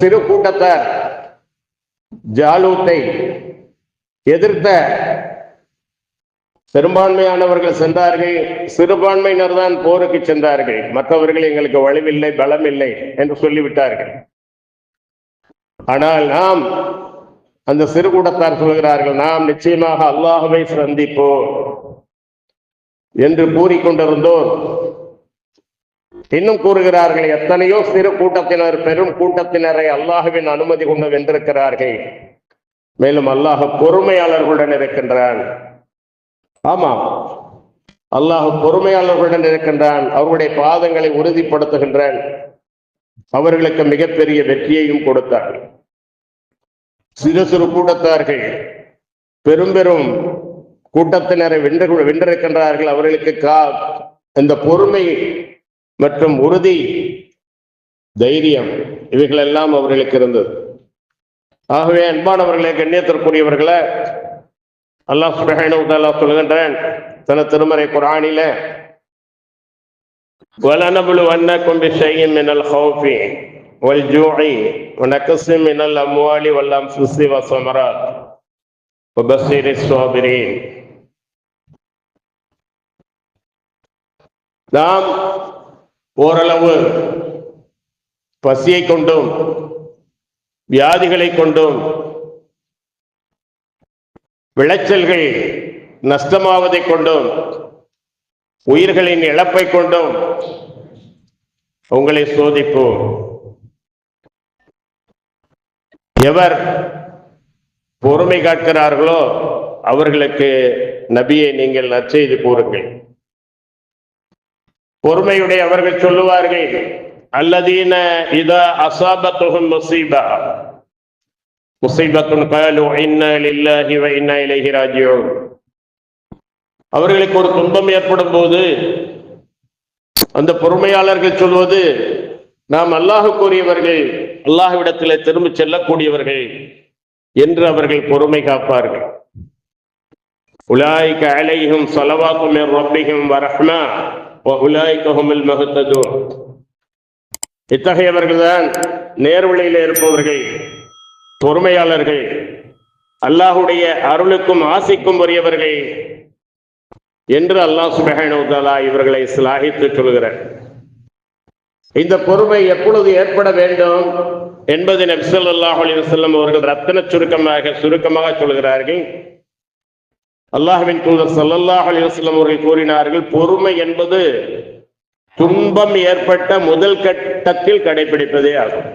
சிறு கூட்டத்தார் ஜாலூத்தை எதிர்த்த பெரும்பான்மையானவர்கள் சென்றார்கள். சிறுபான்மையினர் தான் போருக்கு சென்றார்கள். மற்றவர்கள் எங்களுக்கு வலுவில்லை, பலம் இல்லை என்று சொல்லிவிட்டார்கள். ஆனால் நாம் அந்த சிறு கூட்டத்தார் சொல்கிறார்கள், நாம் நிச்சயமாக அல்லாஹ்வை சந்திப்போம் என்று கூறிக்கொண்டிருந்தோர் இன்னும் கூறுகிறார்கள், எத்தனையோ சிறு கூட்டத்தினர் பெரும் கூட்டத்தினரை அல்லாஹ்வின் அனுமதி கொண்டு வென்றிருக்கிறார்கள். மேலும் அல்லாஹ் பொறுமையாளர்களுடன் இருக்கின்றான். ஆமாம், அல்லாஹ் பொறுமையாளர்களுடன் இருக்கின்றான். அவர்களுடைய பாதங்களை உறுதிப்படுத்துகின்றான். அவர்களுக்கு மிகப்பெரிய வெற்றியையும் கொடுத்தார். சிறு சிறு கூட்டத்தார்கள் பெரும் பெரும் கூட்டத்தினரை வென்றிருக்கின்றார்கள். அவர்களுக்கு இந்த பொறுமை மற்றும் உறுதி, தைரியம் இவைகள் எல்லாம் அவர்களுக்கு இருந்தது. ஆகவே அன்பானவர்களே, கண்ணியத்திற்குரியவர்களே, அல்லாஹ் சுப்ஹானஹு வ தஆலா சொல்கின்றான் தன திருமறை குர்ஆனில, வலனப்லுவன்னகும் பிஷைஇன் மினல் ஹௌஃபி வல் ஜூஇ வ நக்ஸின் மினல் அம்வாலி வல் அன்ஃபுஸி வஸ்ஸமராத் வபஷ்ஷிரிஸ் ஸாபிரீன். நாம் ஓரளவு பசியை கொண்டும் வியாதிகளை கொண்டும் விளைச்சல்கள் நஷ்டமாவதை கொண்டும் உயிர்களின் இழப்பை கொண்டும் உங்களை சோதிப்போம். எவர் பொறுமை காக்கிறார்களோ அவர்களுக்கு நபியை நீங்கள் நற்செய்தி கூறுங்கள். பொறுமையுடைய அவர்கள் சொல்லுவார்கள், அல்லதீன இதா அஸாபத்துஹும் முஸீபத்துன் காலு இன்னா லில்லாஹி வ இன்னா இலைஹி ராஜிஊன். அவர்களுக்கு ஒரு துன்பம் ஏற்படும் போது அந்த பொறுமையாளர்கள் சொல்வது, நாம் அல்லாஹ்வுக்குரியவர்கள், அல்லாஹ்விடத்தில் திரும்பி செல்லக்கூடியவர்கள் என்று அவர்கள் பொறுமை காப்பார்கள். உலாயிக அலைஹிம் ஸலவாத்து மிர் ரப்பிஹிம் வ ரஹ்மா வ உலாயிக ஹுமுல் முஹ்ததூன். இத்தகையவர்கள்தான் நேர்வழியில் இருப்பவர்கள், பொறுமையாளர்கள், அல்லாஹுடைய அருளுக்கும் ஆசைக்கும் உரியவர்கள் என்று அல்லாஹ் சுப்ஹானஹு வ தஆலா இவர்களை சிலாகித்து சொல்கிறார். இந்த பொறுமை எப்பொழுது ஏற்பட வேண்டும் என்பதை நபி ஸல்லல்லாஹு அலைஹி வஸல்லம் அவர்கள் ரத்தின சுருக்கமாக சொல்கிறார்கள். அல்லாஹ்வின் தூதர் ஸல்லல்லாஹு அலைஹி வஸல்லம் அவர்கள் கூறினார்கள், பொறுமை என்பது துன்பம் ஏற்பட்ட முதல் கட்டத்தில் கடைபிடிப்பதே ஆகும்.